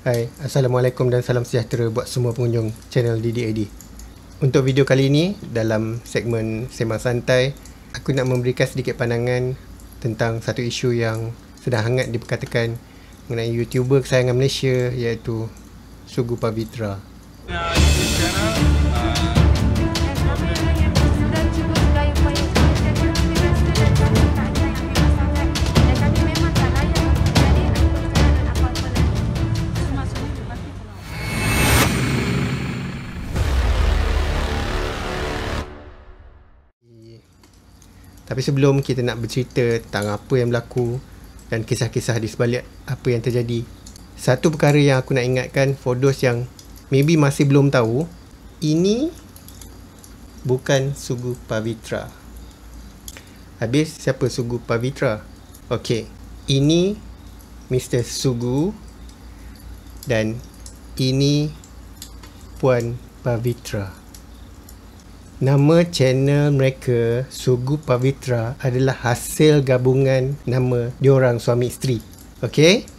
Hai, Assalamualaikum dan salam sejahtera buat semua pengunjung channel DDAD. Untuk video kali ini, dalam segmen Sembang Santai, aku nak memberikan sedikit pandangan tentang satu isu yang sedang hangat diperkatakan mengenai YouTuber kesayangan Malaysia, iaitu Sugu Pavitra. Tapi sebelum kita nak bercerita tentang apa yang berlaku dan kisah-kisah di sebalik apa yang terjadi, satu perkara yang aku nak ingatkan for those yang maybe masih belum tahu, ini bukan Sugu Pavitra. Habis siapa Sugu Pavitra? Okey, ini Mr. Sugu dan ini Puan Pavitra. Nama channel mereka Sugu Pavitra adalah hasil gabungan nama diorang suami isteri. Okey?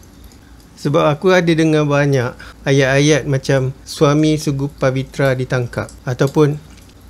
Sebab aku ada dengar banyak ayat-ayat macam suami Sugu Pavitra ditangkap, ataupun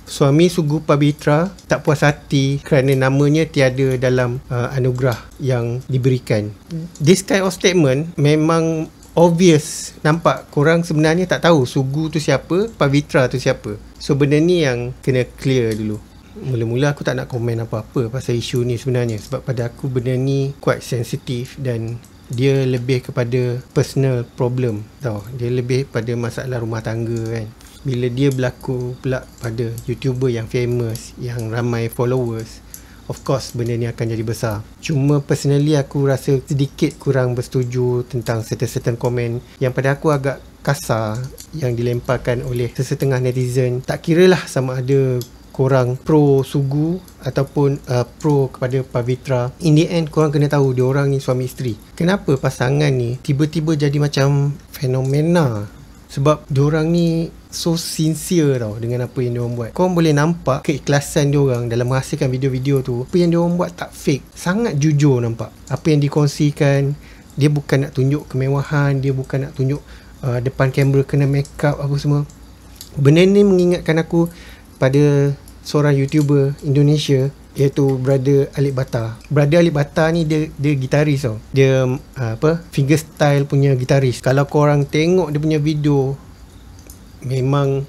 suami Sugu Pavitra tak puas hati kerana namanya tiada dalam anugerah yang diberikan. This kind of statement memang obvious, nampak korang sebenarnya tak tahu Sugu tu siapa, Pavitra tu siapa. So benda ni yang kena clear dulu. Mula-mula aku tak nak komen apa-apa pasal isu ni sebenarnya, sebab pada aku benda ni quite sensitif dan dia lebih kepada personal problem tau. Dia lebih pada masalah rumah tangga kan. Bila dia berlaku pula pada YouTuber yang famous, yang ramai followers, of course benda ni akan jadi besar. Cuma personally aku rasa sedikit kurang bersetuju tentang certain komen yang pada aku agak kasar yang dilemparkan oleh sesetengah netizen. Tak kiralah sama ada korang pro Sugu ataupun pro kepada Pavitra, in the end korang kena tahu diorang ni suami isteri. Kenapa pasangan ni tiba-tiba jadi macam fenomena? Sebab diorang ni so sincere tau dengan apa yang diorang buat. Korang boleh nampak keikhlasan diorang dalam menghasilkan video-video tu. Apa yang diorang buat tak fake, sangat jujur nampak. Apa yang dikongsikan, dia bukan nak tunjuk kemewahan, dia bukan nak tunjuk depan kamera kena make up apa semua. Benda ni mengingatkan aku pada seorang YouTuber Indonesia, iaitu Brother Alip Ba Ta. Brother Alip Ba Ta ni dia gitaris tau. Dia fingerstyle punya gitaris. Kalau korang tengok dia punya video, memang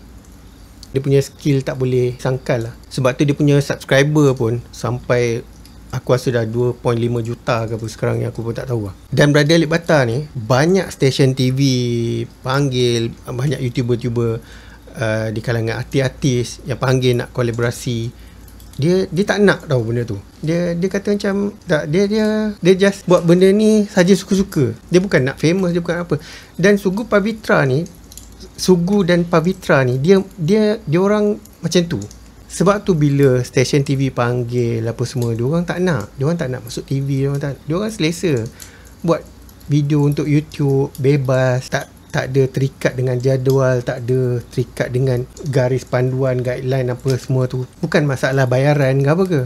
dia punya skill tak boleh sangkal lah. Sebab tu dia punya subscriber pun sampai aku rasa dah 2.5 juta ke apa sekarang, yang aku pun tak tahu lah. Dan Brother Alip Ba Ta ni banyak stesen TV panggil, banyak YouTuber-YouTuber di kalangan artis-artis yang panggil nak kolaborasi. Dia tak nak tahu benda tu. Dia kata macam tak, dia just buat benda ni saja suka-suka. Dia bukan nak famous, dia bukan apa. Dan Sugu Pavitra ni, Sugu dan Pavitra ni, dia orang macam tu. Sebab tu bila stesen TV panggil apa semua, diorang tak nak. Diorang tak nak masuk TV, diorang selesa buat video untuk YouTube bebas, tak ada terikat dengan jadual, tak ada terikat dengan garis panduan, guideline apa semua tu. Bukan masalah bayaran ke apa ke.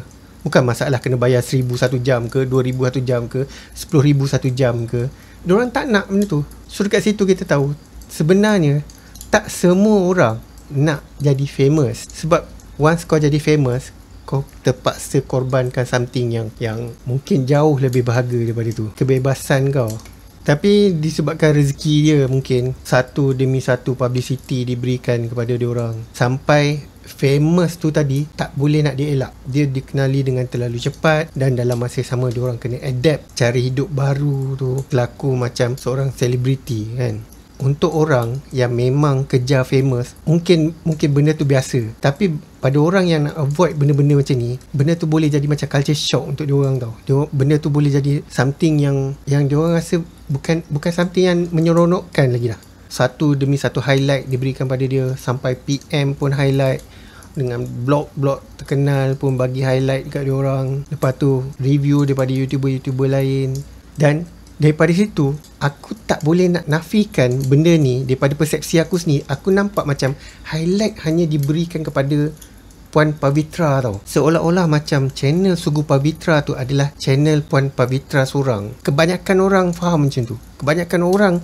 Bukan masalah kena bayar 1,000 satu jam ke, 2,000 satu jam ke, 10,000 satu jam ke. Diorang tak nak benda tu. So dekat situ kita tahu sebenarnya tak semua orang nak jadi famous. Sebab once kau jadi famous, kau terpaksa korbankan something yang mungkin jauh lebih berharga daripada tu, kebebasan kau. Tapi disebabkan rezeki dia, mungkin satu demi satu publicity diberikan kepada diorang, sampai famous tu tadi tak boleh nak dielak. Dia dikenali dengan terlalu cepat, dan dalam masa sama diorang kena adapt cari hidup baru tu, berlaku macam seorang selebriti kan. Untuk orang yang memang kejar famous, mungkin benda tu biasa. Tapi pada orang yang nak avoid benda-benda macam ni, benda tu boleh jadi macam culture shock untuk diorang tau. Benda tu boleh jadi something yang diorang rasa bukan something yang menyeronokkan lagi dah. Satu demi satu highlight diberikan pada dia, sampai PM pun highlight, dengan blog terkenal pun bagi highlight dekat diorang. Lepas tu review daripada YouTuber lain. Dan daripada situ, aku tak boleh nak nafikan benda ni. Daripada persepsi aku sendiri, aku nampak macam highlight hanya diberikan kepada Puan Pavitra tau. Seolah-olah macam channel Sugu Pavitra tu adalah channel Puan Pavitra seorang. Kebanyakan orang faham macam tu. Kebanyakan orang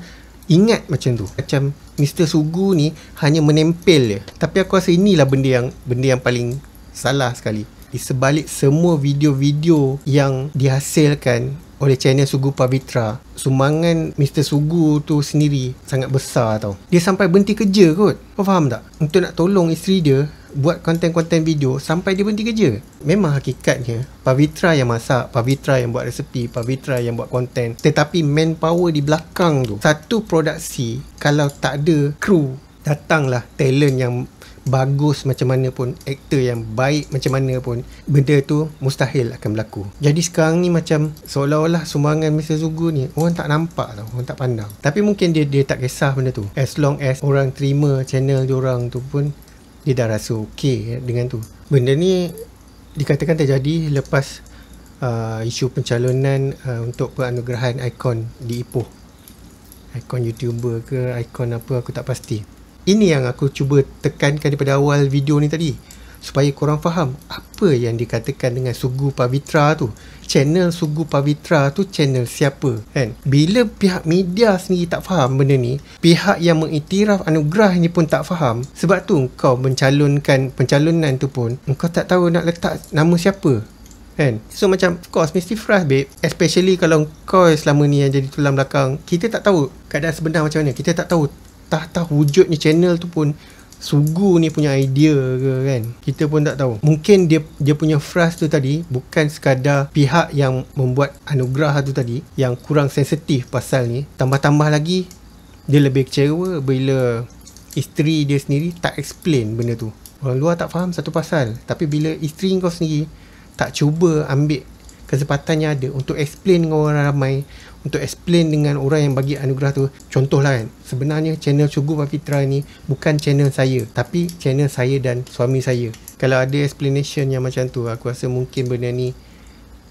ingat macam tu. Macam Mr. Sugu ni hanya menempel je. Tapi aku rasa inilah benda yang paling salah sekali. Di sebalik semua video-video yang dihasilkan oleh channel Sugu Pavitra, sumbangan Mr. Sugu tu sendiri sangat besar tau. Dia sampai berhenti kerja kot. Kau faham tak? Untuk nak tolong isteri dia buat konten-konten video sampai dia berhenti kerja. Memang hakikatnya Pavitra yang masak, Pavitra yang buat resepi, Pavitra yang buat konten. Tetapi manpower di belakang tu, satu produksi kalau tak ada kru, datanglah talent yang bagus macam mana pun, aktor yang baik macam mana pun, benda tu mustahil akan berlaku. Jadi sekarang ni macam seolah-olah sumbangan Mr. Sugu ni orang tak nampak tau, orang tak pandang. Tapi mungkin dia tak kisah benda tu. As long as orang terima channel diorang tu pun, dia dah rasa okey dengan tu. Benda ni dikatakan terjadi lepas isu pencalonan untuk penganugerahan ikon di Ipoh. Ikon YouTuber ke, ikon apa, aku tak pasti. Ini yang aku cuba tekankan daripada awal video ni tadi, supaya korang faham apa yang dikatakan dengan Sugu Pavitra tu. Channel Sugu Pavitra tu channel siapa, kan? Bila pihak media sendiri tak faham benda ni, pihak yang mengiktiraf anugerah ni pun tak faham. Sebab tu kau mencalonkan pencalonan tu pun kau tak tahu nak letak nama siapa, kan? So macam, of course mesti frust babe, especially kalau kau selama ni yang jadi tulang belakang. Kita tak tahu keadaan sebenar macam mana. Kita tak tahu tah wujudnya channel tu pun Sugu ni punya idea ke, kan? Kita pun tak tahu. Mungkin dia punya frust tu tadi bukan sekadar pihak yang membuat anugerah tu tadi yang kurang sensitif pasal ni. Tambah-tambah lagi dia lebih kecewa bila isteri dia sendiri tak explain benda tu. Orang luar tak faham satu pasal, tapi bila isteri kau sendiri tak cuba ambil kesempatan yang ada untuk explain dengan orang ramai, untuk explain dengan orang yang bagi anugerah tu. Contohlah, kan, sebenarnya channel Sugu Pavitra ni bukan channel saya, tapi channel saya dan suami saya. Kalau ada explanation yang macam tu, aku rasa mungkin benda ni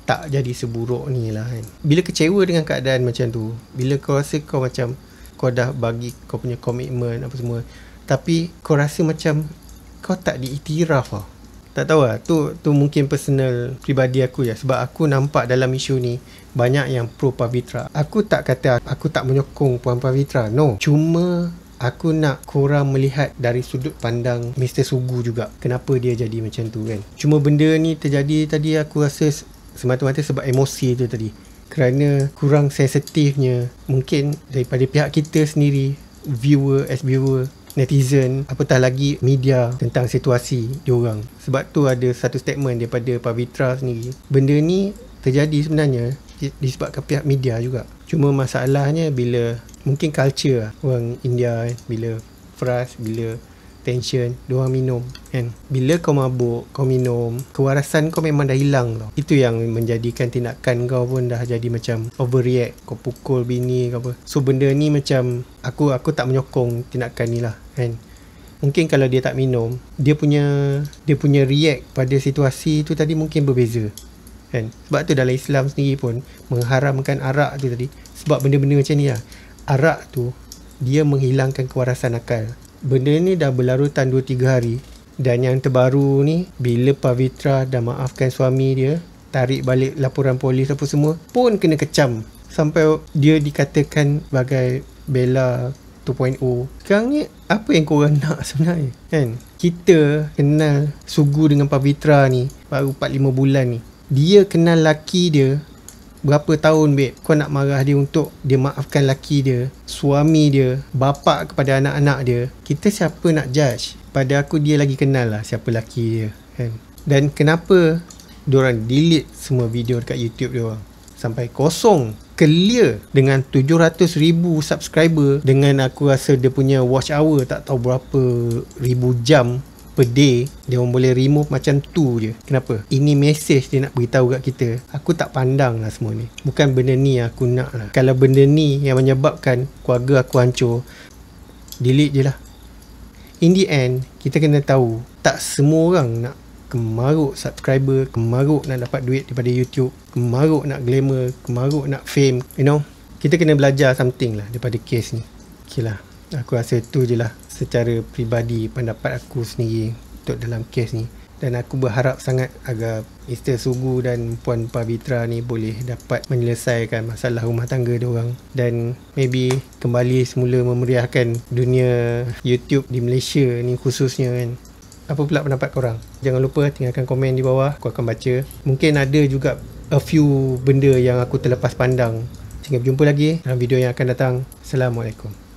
tak jadi seburuk ni lah, kan. Bila kecewa dengan keadaan macam tu, bila kau rasa kau macam kau dah bagi kau punya komitmen apa semua, tapi kau rasa macam kau tak diiktiraf lah. Tak tahu lah, tu mungkin personal pribadi aku je. Sebab aku nampak dalam isu ni banyak yang pro Pavitra. Aku tak kata aku tak menyokong Puan Pavitra, no. Cuma aku nak korang melihat dari sudut pandang Mr. Sugu juga, kenapa dia jadi macam tu, kan. Cuma benda ni terjadi tadi, aku rasa semata-mata sebab emosi tu tadi. Kerana kurang sensitifnya mungkin daripada pihak kita sendiri, viewer, netizen, apatah lagi media, tentang situasi diorang. Sebab tu ada satu statement daripada Pavitra sendiri. Benda ni terjadi sebenarnya disebabkan pihak media juga. Cuma masalahnya bila mungkin culture lah, orang India, bila frust, bila tension, diorang minum, kan. Bila kau mabuk, kau minum, kewarasan kau memang dah hilang tau. Itu yang menjadikan tindakan kau pun dah jadi macam overreact. Kau pukul bini ke apa. So benda ni macam aku tak menyokong tindakan ni lah, kan. Mungkin kalau dia tak minum, dia punya react pada situasi tu tadi mungkin berbeza, kan. Sebab tu dalam Islam sendiri pun mengharamkan arak tu tadi. Sebab benda-benda macam ni lah. Arak tu dia menghilangkan kewarasan akal. Benda ni dah berlarutan 2-3 hari. Dan yang terbaru ni, bila Pavitra dah maafkan suami dia, tarik balik laporan polis apa semua, pun kena kecam. Sampai dia dikatakan sebagai Bella 2.0. Sekarang ni apa yang korang nak sebenarnya, kan? Kita kenal Sugu dengan Pavitra ni baru 4-5 bulan ni. Dia kenal laki dia berapa tahun, babe? Kau nak marah dia untuk dia maafkan laki dia, suami dia, bapa kepada anak-anak dia. Kita siapa nak judge? Pada aku dia lagi kenal lah siapa laki dia, kan. Dan kenapa diorang delete semua video dekat YouTube diorang sampai kosong, clear, dengan 700,000 subscriber, dengan aku rasa dia punya watch hour tak tahu berapa ribu jam per day, dia orang boleh remove macam tu je. Kenapa? Ini message dia nak beritahu kat kita. Aku tak pandang lah semua ni. Bukan benda ni aku nak lah. Kalau benda ni yang menyebabkan keluarga aku hancur, delete je lah. In the end, kita kena tahu, tak semua orang nak kemaruk subscriber, kemaruk nak dapat duit daripada YouTube, kemaruk nak glamour, kemaruk nak fame, you know. Kita kena belajar something lah daripada kes ni. Okay lah, aku rasa tu je lah secara peribadi pendapat aku sendiri untuk dalam kes ni. Dan aku berharap sangat agar Mr. Sugu dan Puan Pavitra ni boleh dapat menyelesaikan masalah rumah tangga diorang, dan maybe kembali semula memeriahkan dunia YouTube di Malaysia ni khususnya kan. Apa pula pendapat korang? Jangan lupa tinggalkan komen di bawah, aku akan baca. Mungkin ada juga a few benda yang aku terlepas pandang. Sehingga berjumpa lagi dalam video yang akan datang. Assalamualaikum.